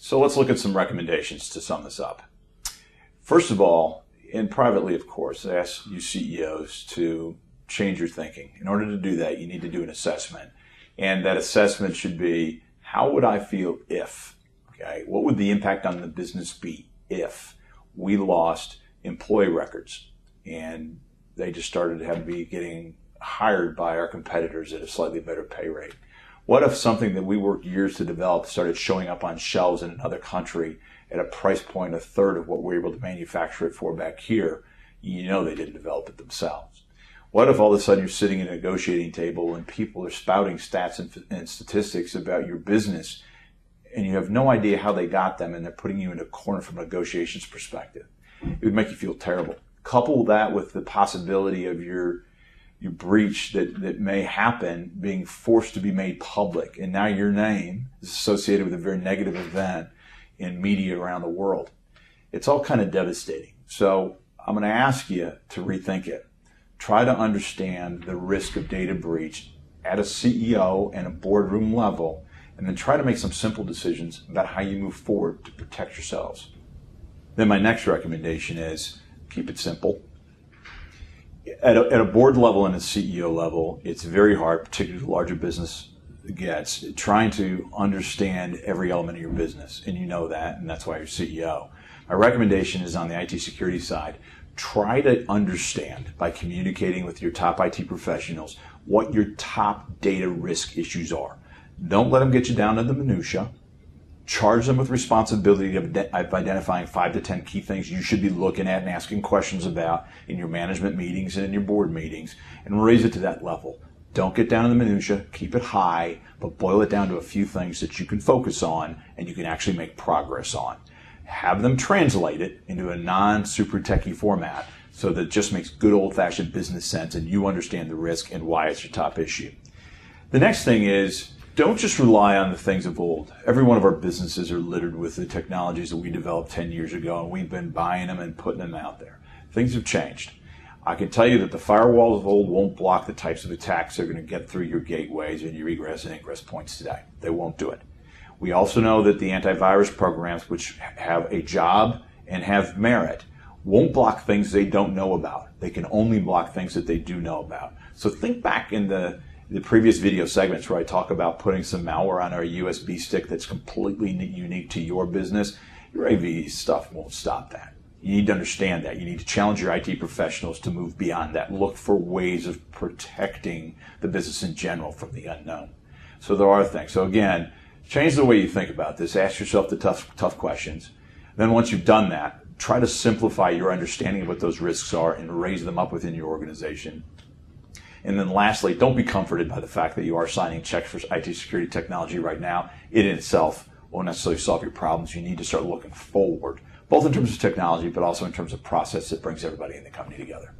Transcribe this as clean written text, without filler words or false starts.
So let's look at some recommendations to sum this up. First of all, and privately, of course, I ask you CEOs to change your thinking. In order to do that, you need to do an assessment. And that assessment should be, how would I feel if, okay, what would the impact on the business be if we lost employee records and they just started to be getting hired by our competitors at a slightly better pay rate? What if something that we worked years to develop started showing up on shelves in another country at a price point a third of what we're able to manufacture it for back here? You know they didn't develop it themselves. What if all of a sudden you're sitting at a negotiating table and people are spouting stats and statistics about your business and you have no idea how they got them and they're putting you in a corner from a negotiations perspective? It would make you feel terrible. Couple that with the possibility of your breach that may happen being forced to be made public, and now your name is associated with a very negative event in media around the world. It's all kind of devastating. So I'm going to ask you to rethink it. Try to understand the risk of data breach at a CEO and a boardroom level, and then try to make some simple decisions about how you move forward to protect yourselves. Then my next recommendation is keep it simple. At a board level and a CEO level, it's very hard, particularly the larger business gets, trying to understand every element of your business. And you know that, and that's why you're CEO. My recommendation is on the IT security side. Try to understand, by communicating with your top IT professionals, what your top data risk issues are. Don't let them get you down to the minutia. Charge them with responsibility of identifying 5 to 10 key things you should be looking at and asking questions about in your management meetings and in your board meetings, and raise it to that level. Don't get down to the minutia, keep it high, but boil it down to a few things that you can focus on and you can actually make progress on. Have them translate it into a non-super techie format so that it just makes good old-fashioned business sense and you understand the risk and why it's your top issue. The next thing is, don't just rely on the things of old. Every one of our businesses are littered with the technologies that we developed 10 years ago, and we've been buying them and putting them out there. Things have changed. I can tell you that the firewalls of old won't block the types of attacks that are going to get through your gateways and your egress and ingress points today. They won't do it. We also know that the antivirus programs, which have a job and have merit, won't block things they don't know about. They can only block things that they do know about. So think back in the previous video segments where I talk about putting some malware on our USB stick that's completely unique to your business. Your AV stuff won't stop that. You need to understand that. You need to challenge your IT professionals to move beyond that. Look for ways of protecting the business in general from the unknown. So there are things. So again, change the way you think about this. Ask yourself the tough questions. Then once you've done that, try to simplify your understanding of what those risks are and raise them up within your organization. And then lastly, don't be comforted by the fact that you are signing checks for IT security technology right now. It in itself won't necessarily solve your problems. You need to start looking forward, both in terms of technology, but also in terms of process that brings everybody in the company together.